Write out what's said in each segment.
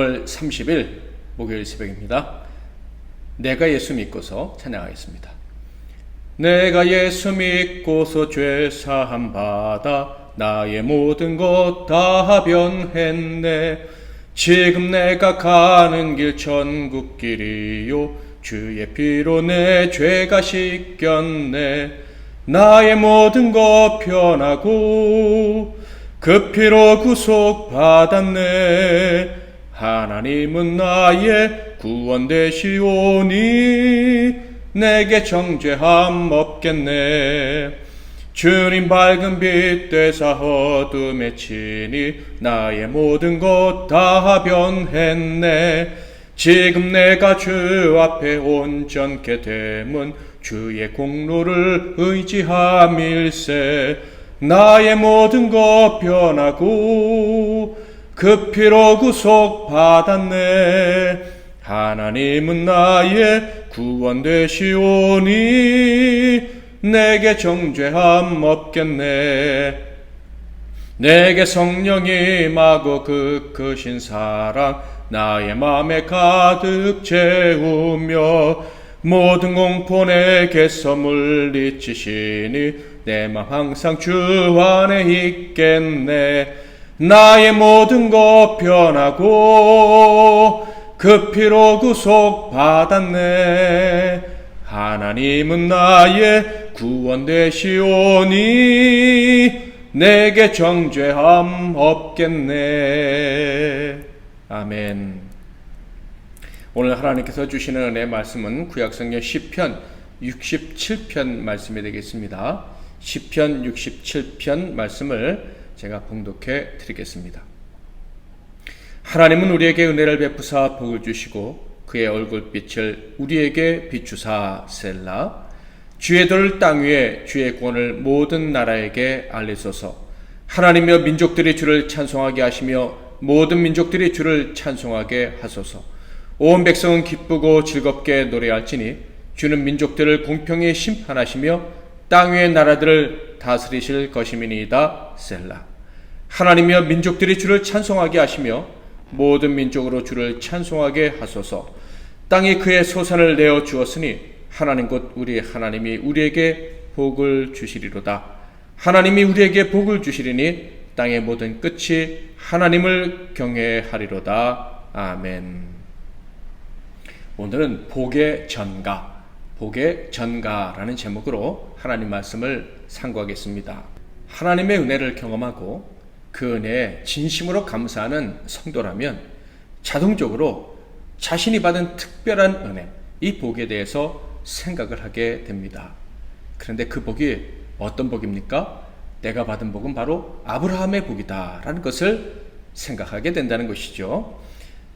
2월 30일 목요일 새벽입니다. 내가 예수 믿고서 찬양하겠습니다. 내가 예수 믿고서 죄 사함 받아 나의 모든 것 다 변했네. 지금 내가 가는 길 천국 길이요 주의 피로 내 죄가 씻겼네. 나의 모든 것 변하고 그 피로 구속 받았네. 하나님은 나의 구원 되시오니 내게 정죄함 없겠네. 주님 밝은 빛 되사 어둠에 치니 나의 모든 것 다 변했네. 지금 내가 주 앞에 온전케 됨은 주의 공로를 의지함일세. 나의 모든 것 변하고 그 피로 구속 받았네. 하나님은 나의 구원 되시오니 내게 정죄함 없겠네. 내게 성령이 임하고 그 크신 사랑 나의 맘에 가득 채우며 모든 공포 내게서 물리치시니 내 맘 항상 주 안에 있겠네. 나의 모든 것 변하고 그 피로 구속 받았네. 하나님은 나의 구원 되시오니 내게 정죄함 없겠네. 아멘. 오늘 하나님께서 주시는 은혜의 말씀은 구약성경 시편 67편 말씀이 되겠습니다. 시편 67편 말씀을 제가 봉독해 드리겠습니다. 하나님은 우리에게 은혜를 베푸사 복을 주시고 그의 얼굴빛을 우리에게 비추사 셀라. 주의 도를 땅 위에 주의 구원을 모든 나라에게 알리소서. 하나님이여 민족들이 주를 찬송하게 하시며 모든 민족들이 주를 찬송하게 하소서. 온 백성은 기쁘고 즐겁게 노래할지니 주는 민족들을 공평히 심판하시며 땅 위의 나라들을 다스리실 것임이니이다. 셀라. 하나님이여 민족들이 주를 찬송하게 하시며 모든 민족으로 주를 찬송하게 하소서. 땅이 그의 소산을 내어 주었으니 하나님 곧 우리 하나님이 우리에게 복을 주시리로다. 하나님이 우리에게 복을 주시리니 땅의 모든 끝이 하나님을 경외하리로다. 아멘. 오늘은 복의 전가라는 제목으로 하나님 말씀을 상고하겠습니다. 하나님의 은혜를 경험하고 그 은혜에 진심으로 감사하는 성도라면 자동적으로 자신이 받은 특별한 은혜, 이 복에 대해서 생각을 하게 됩니다. 그런데 그 복이 어떤 복입니까? 내가 받은 복은 바로 아브라함의 복이다 라는 것을 생각하게 된다는 것이죠.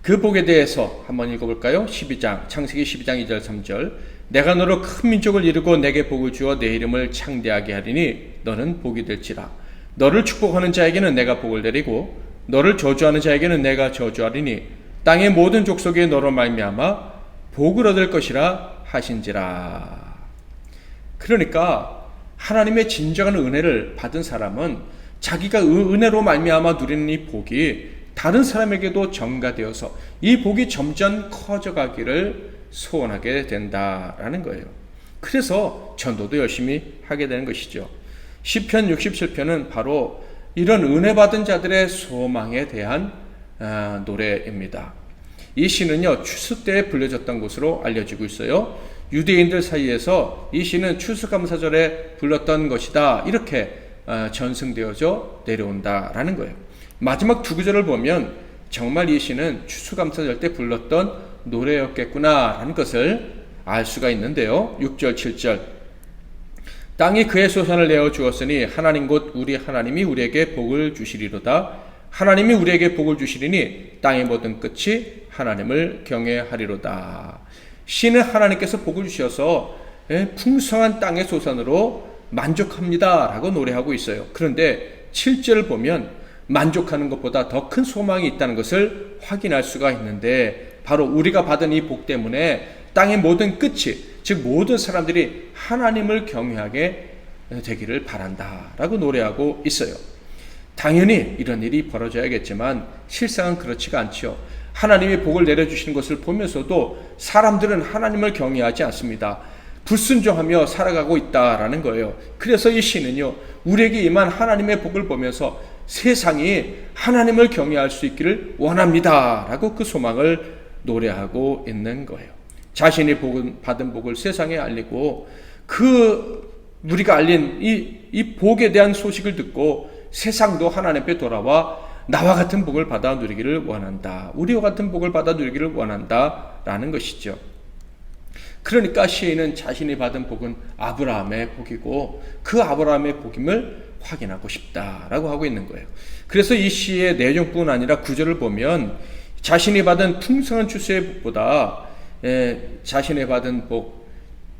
그 복에 대해서 한번 읽어볼까요? 창세기 12장 2절 3절. 내가 너로 큰 민족을 이루고 내게 복을 주어 내 이름을 창대하게 하리니 너는 복이 될지라. 너를 축복하는 자에게는 내가 복을 내리고 너를 저주하는 자에게는 내가 저주하리니 땅의 모든 족속이 너로 말미암아 복을 얻을 것이라 하신지라. 그러니까 하나님의 진정한 은혜를 받은 사람은 자기가 은혜로 말미암아 누리는 이 복이 다른 사람에게도 전가되어서 이 복이 점점 커져가기를 소원하게 된다라는 거예요. 그래서 전도도 열심히 하게 되는 것이죠. 시편 67편은 바로 이런 은혜 받은 자들의 소망에 대한 노래입니다. 이 시는요, 추수 때에 불려졌던 것으로 알려지고 있어요. 유대인들 사이에서 이 시는 추수감사절에 불렀던 것이다, 이렇게 전승되어져 내려온다라는 거예요. 마지막 두 구절을 보면 정말 이 시는 추수감사절 때 불렀던 노래였겠구나라는 것을 알 수가 있는데요. 6절 7절. 땅이 그의 소산을 내어 주었으니 하나님 곧 우리 하나님이 우리에게 복을 주시리로다. 하나님이 우리에게 복을 주시리니 땅의 모든 끝이 하나님을 경외하리로다. 시는 하나님께서 복을 주셔서 풍성한 땅의 소산으로 만족합니다 라고 노래하고 있어요. 그런데 7절을 보면 만족하는 것보다 더 큰 소망이 있다는 것을 확인할 수가 있는데, 바로 우리가 받은 이 복 때문에 땅의 모든 끝이, 즉 모든 사람들이 하나님을 경외하게 되기를 바란다 라고 노래하고 있어요. 당연히 이런 일이 벌어져야겠지만 실상은 그렇지가 않죠. 하나님이 복을 내려주시는 것을 보면서도 사람들은 하나님을 경외하지 않습니다. 불순종하며 살아가고 있다라는 거예요. 그래서 이 시는요, 우리에게 임한 하나님의 복을 보면서 세상이 하나님을 경외할 수 있기를 원합니다 라고 그 소망을 노래하고 있는 거예요. 자신이 받은 복을 세상에 알리고 우리가 알린 이 복에 대한 소식을 듣고 세상도 하나님 앞에 돌아와 나와 같은 복을 받아 누리기를 원한다. 우리와 같은 복을 받아 누리기를 원한다 라는 것이죠. 그러니까 시인은 자신이 받은 복은 아브라함의 복이고 그 아브라함의 복임을 확인하고 싶다라고 하고 있는 거예요. 그래서 이 시의 내용뿐 아니라 구절을 보면 자신이 받은 풍성한 추수의 복보다 자신이 받은 복,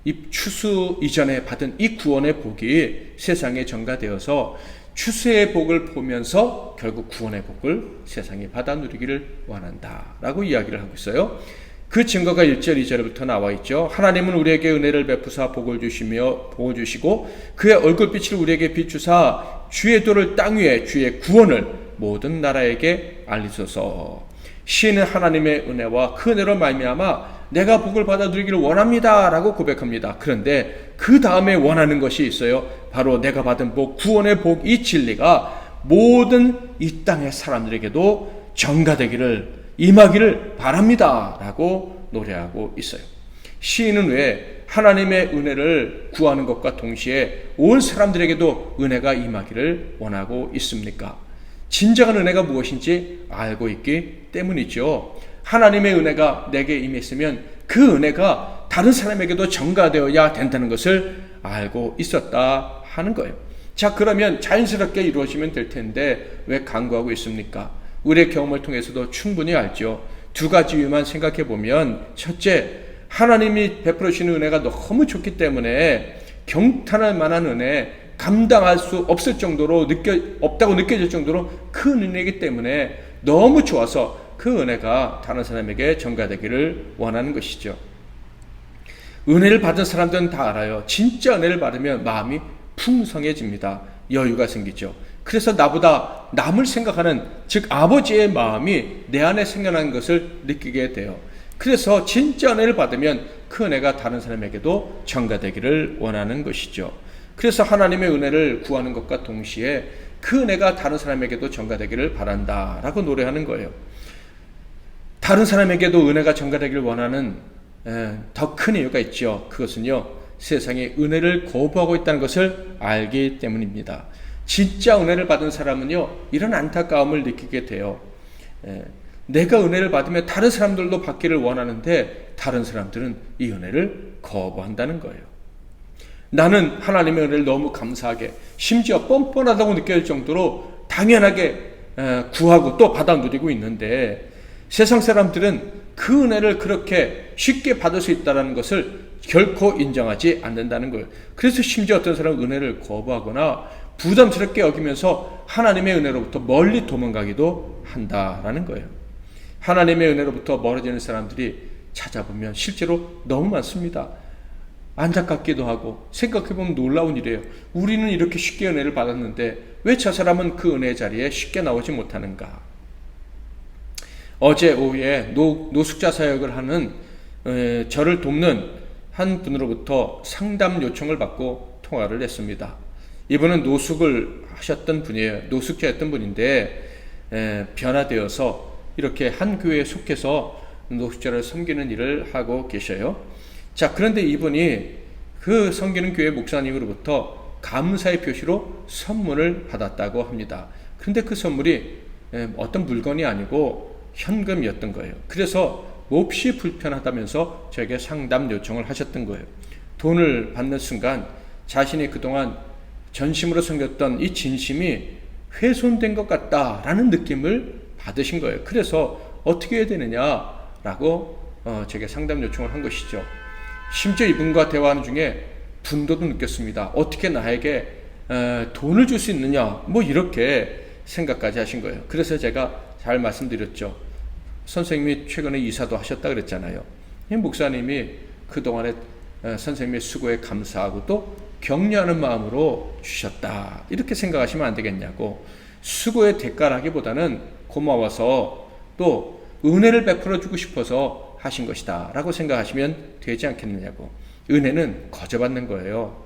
이 추수 이전에 받은 이 구원의 복이 세상에 전가되어서 추수의 복을 보면서 결국 구원의 복을 세상에 받아 누리기를 원한다라고 이야기를 하고 있어요. 그 증거가 1절 2절부터 나와 있죠. 하나님은 우리에게 은혜를 베푸사 복을 주시고 그의 얼굴빛을 우리에게 비추사 주의 도를 땅 위에 주의 구원을 모든 나라에게 알리소서. 시인은 하나님의 은혜와 그 은혜로 말미암아 내가 복을 받아 누리기를 원합니다 라고 고백합니다. 그런데 그 다음에 원하는 것이 있어요. 바로 내가 받은 복, 구원의 복, 이 진리가 모든 이 땅의 사람들에게도 전가되기를 임하기를 바랍니다 라고 노래하고 있어요. 시인은 왜 하나님의 은혜를 구하는 것과 동시에 온 사람들에게도 은혜가 임하기를 원하고 있습니까? 진정한 은혜가 무엇인지 알고 있기 때문이죠. 하나님의 은혜가 내게 임했으면 그 은혜가 다른 사람에게도 전가되어야 된다는 것을 알고 있었다 하는 거예요. 자, 그러면 자연스럽게 이루어지면 될 텐데 왜 간구하고 있습니까? 우리의 경험을 통해서도 충분히 알죠. 두 가지 이유만 생각해 보면, 첫째, 하나님이 베풀어 주시는 은혜가 너무 좋기 때문에 경탄할 만한 은혜, 감당할 수 없을 정도로 없다고 느껴질 정도로 큰 은혜이기 때문에 너무 좋아서 그 은혜가 다른 사람에게 전가되기를 원하는 것이죠. 은혜를 받은 사람들은 다 알아요. 진짜 은혜를 받으면 마음이 풍성해집니다. 여유가 생기죠. 그래서 나보다 남을 생각하는, 즉 아버지의 마음이 내 안에 생겨난 것을 느끼게 돼요. 그래서 진짜 은혜를 받으면 그 은혜가 다른 사람에게도 전가되기를 원하는 것이죠. 그래서 하나님의 은혜를 구하는 것과 동시에 그 은혜가 다른 사람에게도 전가되기를 바란다라고 노래하는 거예요. 다른 사람에게도 은혜가 전가되기를 원하는 더 큰 이유가 있죠. 그것은요, 세상에 은혜를 거부하고 있다는 것을 알기 때문입니다. 진짜 은혜를 받은 사람은요, 이런 안타까움을 느끼게 돼요. 내가 은혜를 받으면 다른 사람들도 받기를 원하는데 다른 사람들은 이 은혜를 거부한다는 거예요. 나는 하나님의 은혜를 너무 감사하게, 심지어 뻔뻔하다고 느껴질 정도로 당연하게 구하고 또 받아 누리고 있는데 세상 사람들은 그 은혜를 그렇게 쉽게 받을 수 있다는 것을 결코 인정하지 않는다는 거예요. 그래서 심지어 어떤 사람은 은혜를 거부하거나 부담스럽게 여기면서 하나님의 은혜로부터 멀리 도망가기도 한다라는 거예요. 하나님의 은혜로부터 멀어지는 사람들이 찾아보면 실제로 너무 많습니다. 안타깝기도 하고 생각해보면 놀라운 일이에요. 우리는 이렇게 쉽게 은혜를 받았는데 왜 저 사람은 그 은혜의 자리에 쉽게 나오지 못하는가? 어제 오후에 노숙자 사역을 하는 저를 돕는 한 분으로부터 상담 요청을 받고 통화를 했습니다. 이분은 노숙을 하셨던 분이에요. 노숙자였던 분인데 변화되어서 이렇게 한 교회에 속해서 노숙자를 섬기는 일을 하고 계셔요. 자, 그런데 이분이 그 섬기는 교회 목사님으로부터 감사의 표시로 선물을 받았다고 합니다. 그런데 그 선물이 어떤 물건이 아니고 현금이었던 거예요. 그래서 몹시 불편하다면서 저에게 상담 요청을 하셨던 거예요. 돈을 받는 순간 자신이 그동안 전심으로 섬겼던 이 진심이 훼손된 것 같다라는 느낌을 받으신 거예요. 그래서 어떻게 해야 되느냐라고 제게 상담 요청을 한 것이죠. 심지어 이분과 대화하는 중에 분도도 느꼈습니다. 어떻게 나에게 돈을 줄 수 있느냐, 뭐 이렇게 생각까지 하신 거예요. 그래서 제가 잘 말씀드렸죠. 선생님이 최근에 이사도 하셨다 그랬잖아요. 이 목사님이 그동안에 선생님의 수고에 감사하고 또 격려하는 마음으로 주셨다, 이렇게 생각하시면 안 되겠냐고. 수고의 대가라기보다는 고마워서 또 은혜를 베풀어 주고 싶어서 하신 것이다 라고 생각하시면 되지 않겠느냐고. 은혜는 거저받는 거예요.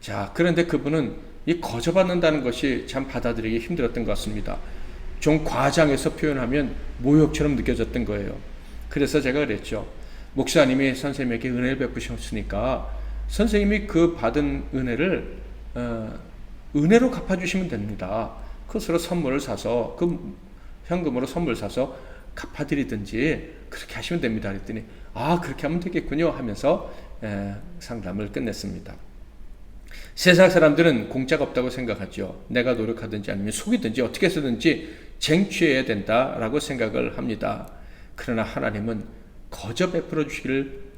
자, 그런데 그분은 이 거저받는다는 것이 참 받아들이기 힘들었던 것 같습니다. 좀 과장해서 표현하면 모욕처럼 느껴졌던 거예요. 그래서 제가 그랬죠. 목사님이 선생님에게 은혜를 베푸셨으니까 선생님이 그 받은 은혜를 은혜로 갚아주시면 됩니다. 그것으로 선물을 사서 그 현금으로 선물 사서 갚아드리든지 그렇게 하시면 됩니다. 그랬더니 그렇게 하면 되겠군요 하면서 상담을 끝냈습니다. 세상 사람들은 공짜가 없다고 생각하죠. 내가 노력하든지 아니면 속이든지 어떻게 해서든지 쟁취해야 된다라고 생각을 합니다. 그러나 하나님은 거저 베풀어 주시기를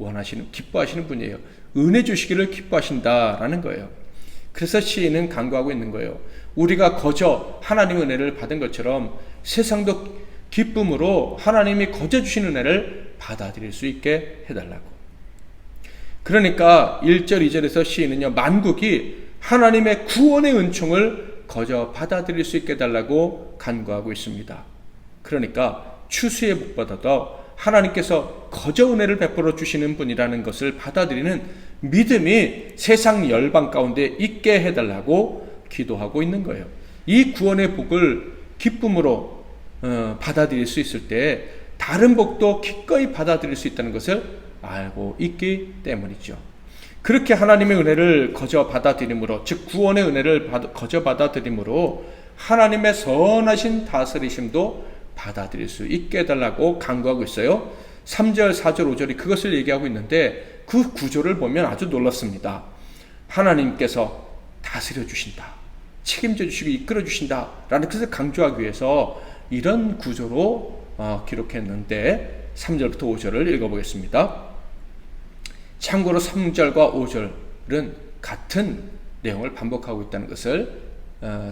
기뻐하시는 분이에요. 은혜 주시기를 기뻐하신다라는 거예요. 그래서 시인은 간구하고 있는 거예요. 우리가 거저 하나님의 은혜를 받은 것처럼 세상도 기쁨으로 하나님이 거저 주신 은혜를 받아들일 수 있게 해달라고. 그러니까 1절 2절에서 시인은요, 만국이 하나님의 구원의 은총을 거저 받아들일 수 있게 해달라고 간구하고 있습니다. 그러니까 추수의 복보다도 하나님께서 거저 은혜를 베풀어 주시는 분이라는 것을 받아들이는 믿음이 세상 열방 가운데 있게 해달라고 기도하고 있는 거예요. 이 구원의 복을 기쁨으로 받아들일 수 있을 때 다른 복도 기꺼이 받아들일 수 있다는 것을 알고 있기 때문이죠. 그렇게 하나님의 은혜를 거저 받아들임으로, 즉 구원의 은혜를 거저 받아들임으로 하나님의 선하신 다스리심도 받아들일 수 있게 해달라고 간구하고 있어요. 3절, 4절, 5절이 그것을 얘기하고 있는데 그 구조를 보면 아주 놀랍습니다. 하나님께서 다스려 주신다, 책임져 주시고 이끌어 주신다 라는 것을 강조하기 위해서 이런 구조로 기록했는데 3절부터 5절을 읽어보겠습니다. 참고로 3절과 5절은 같은 내용을 반복하고 있다는 것을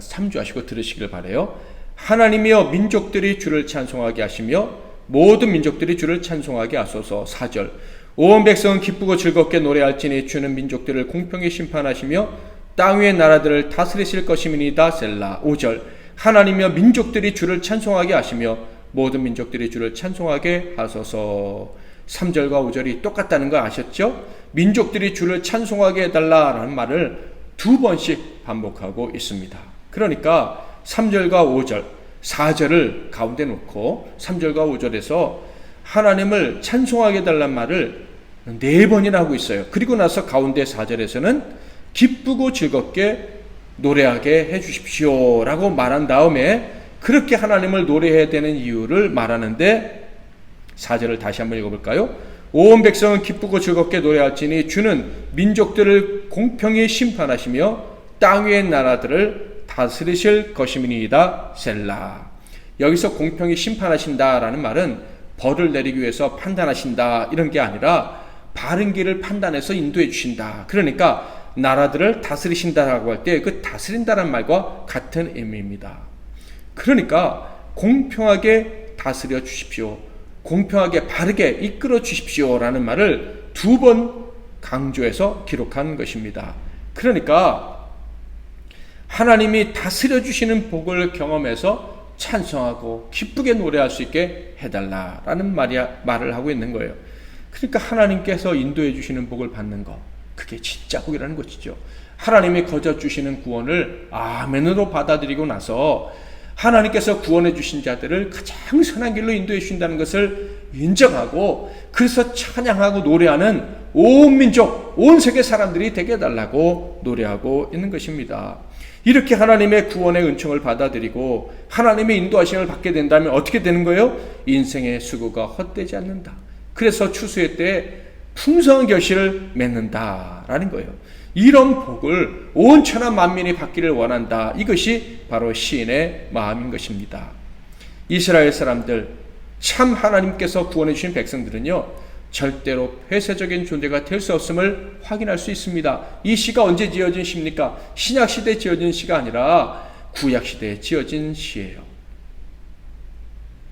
참조하시고 들으시길 바라요. 하나님이여 민족들이 주를 찬송하게 하시며 모든 민족들이 주를 찬송하게 하소서. 4절 온 백성은 기쁘고 즐겁게 노래할지니 주는 민족들을 공평히 심판하시며 땅 위의 나라들을 다스리실 것임이니이다. 셀라. 5절 하나님이여 민족들이 주를 찬송하게 하시며 모든 민족들이 주를 찬송하게 하소서. 3절과 5절이 똑같다는 거 아셨죠? 민족들이 주를 찬송하게 해달라라는 말을 2번씩 반복하고 있습니다. 그러니까 3절과 5절, 4절을 가운데 놓고 3절과 5절에서 하나님을 찬송하게 해달라는 말을 4번이나 하고 있어요. 그리고 나서 가운데 4절에서는 기쁘고 즐겁게 노래하게 해주십시오 라고 말한 다음에 그렇게 하나님을 노래해야 되는 이유를 말하는데 4절을 다시 한번 읽어볼까요? 온 백성은 기쁘고 즐겁게 노래할지니 주는 민족들을 공평히 심판하시며 땅 위의 나라들을 다스리실 것임이니이다. 셀라. 여기서 공평히 심판하신다라는 말은 벌을 내리기 위해서 판단하신다 이런 게 아니라 바른 길을 판단해서 인도해 주신다. 그러니까 나라들을 다스리신다라고 할 때 그 다스린다는 말과 같은 의미입니다. 그러니까 공평하게 다스려 주십시오, 공평하게 바르게 이끌어 주십시오 라는 말을 2번 강조해서 기록한 것입니다. 그러니까 하나님이 다스려 주시는 복을 경험해서 찬송하고 기쁘게 노래할 수 있게 해달라라는 말을 하고 있는 거예요. 그러니까 하나님께서 인도해 주시는 복을 받는 것, 그게 진짜 복이라는 것이죠. 하나님이 거저 주시는 구원을 아멘으로 받아들이고 나서 하나님께서 구원해 주신 자들을 가장 선한 길로 인도해 주신다는 것을 인정하고 그래서 찬양하고 노래하는 온 민족, 온 세계 사람들이 되게 해달라고 노래하고 있는 것입니다. 이렇게 하나님의 구원의 은총을 받아들이고 하나님의 인도하심을 받게 된다면 어떻게 되는 거예요? 인생의 수고가 헛되지 않는다. 그래서 추수의 때에 풍성한 결실을 맺는다라는 거예요. 이런 복을 온 천하 만민이 받기를 원한다. 이것이 바로 시인의 마음인 것입니다. 이스라엘 사람들, 참 하나님께서 구원해 주신 백성들은요, 절대로 폐쇄적인 존재가 될 수 없음을 확인할 수 있습니다. 이 시가 언제 지어진 시입니까? 신약시대에 지어진 시가 아니라 구약시대에 지어진 시예요.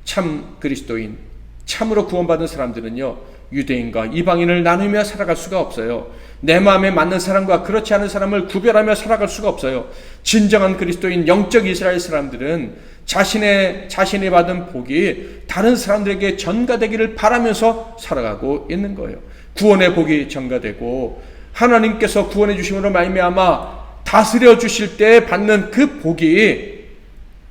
참 그리스도인, 참으로 구원받은 사람들은요, 유대인과 이방인을 나누며 살아갈 수가 없어요. 내 마음에 맞는 사람과 그렇지 않은 사람을 구별하며 살아갈 수가 없어요. 진정한 그리스도인 영적 이스라엘 사람들은 자신이 받은 복이 다른 사람들에게 전가되기를 바라면서 살아가고 있는 거예요. 구원의 복이 전가되고 하나님께서 구원해 주심으로 말미암아 다스려 주실 때 받는 그 복이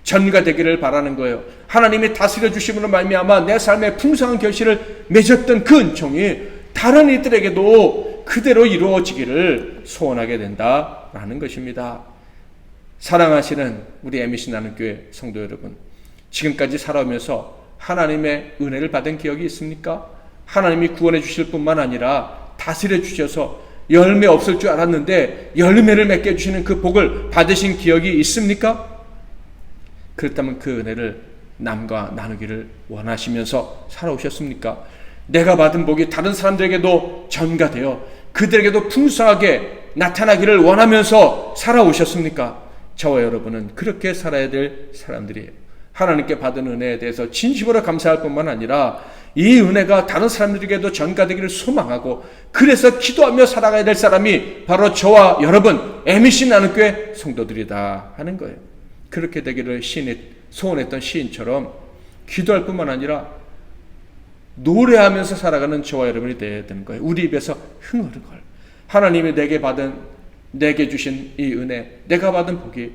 전가되기를 바라는 거예요. 하나님이 다스려 주심으로 말미암아 내 삶에 풍성한 결실을 맺었던 그 은총이 다른 이들에게도 그대로 이루어지기를 소원하게 된다라는 것입니다. 사랑하시는 우리 MBC 나눔교회 성도 여러분, 지금까지 살아오면서 하나님의 은혜를 받은 기억이 있습니까? 하나님이 구원해 주실 뿐만 아니라 다스려 주셔서 열매 없을 줄 알았는데 열매를 맺게 해주시는 그 복을 받으신 기억이 있습니까? 그렇다면 그 은혜를 남과 나누기를 원하시면서 살아오셨습니까? 내가 받은 복이 다른 사람들에게도 전가되어 그들에게도 풍성하게 나타나기를 원하면서 살아오셨습니까? 저와 여러분은 그렇게 살아야 될 사람들이에요. 하나님께 받은 은혜에 대해서 진심으로 감사할 뿐만 아니라 이 은혜가 다른 사람들에게도 전가되기를 소망하고 그래서 기도하며 살아가야 될 사람이 바로 저와 여러분 MBC 나눔교회 성도들이다 하는 거예요. 그렇게 되기를 소원했던 시인처럼 기도할 뿐만 아니라 노래하면서 살아가는 저와 여러분이 되어야 되는 거예요. 우리 입에서 흥얼흥얼 하나님이 내게 주신 이 은혜, 내가 받은 복이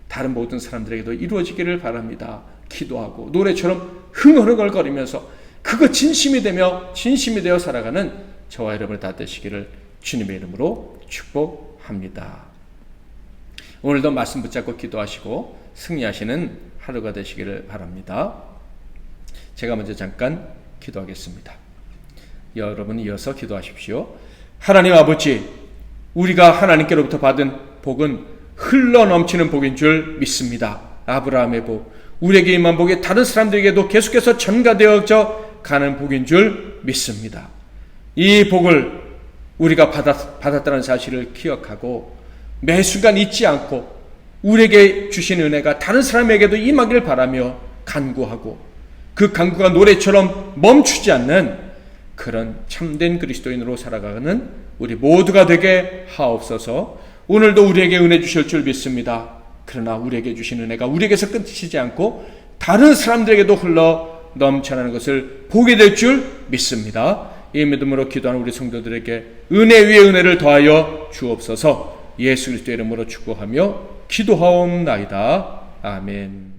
다른 모든 사람들에게도 이루어지기를 바랍니다. 기도하고 노래처럼 흥얼흥얼거리면서 그거 진심이 되어 살아가는 저와 여러분 다 되시기를 주님의 이름으로 축복합니다. 오늘도 말씀 붙잡고 기도하시고 승리하시는 하루가 되시기를 바랍니다. 제가 먼저 잠깐 기도하겠습니다. 여러분 이어서 기도하십시오. 하나님 아버지, 우리가 하나님께로부터 받은 복은 흘러넘치는 복인 줄 믿습니다. 아브라함의 복, 우리에게 임한 복이 다른 사람들에게도 계속해서 전가되어져 가는 복인 줄 믿습니다. 이 복을 우리가 받았다는 사실을 기억하고 매 순간 잊지 않고 우리에게 주신 은혜가 다른 사람에게도 임하기를 바라며 간구하고 그 간구가 노래처럼 멈추지 않는 그런 참된 그리스도인으로 살아가는 우리 모두가 되게 하옵소서. 오늘도 우리에게 은혜 주실 줄 믿습니다. 그러나 우리에게 주신 은혜가 우리에게서 끝이지 않고 다른 사람들에게도 흘러 넘쳐나는 것을 보게 될 줄 믿습니다. 이 믿음으로 기도하는 우리 성도들에게 은혜 위에 은혜를 더하여 주옵소서. 예수 그리스도의 이름으로 축복하며 기도하옵나이다. 아멘.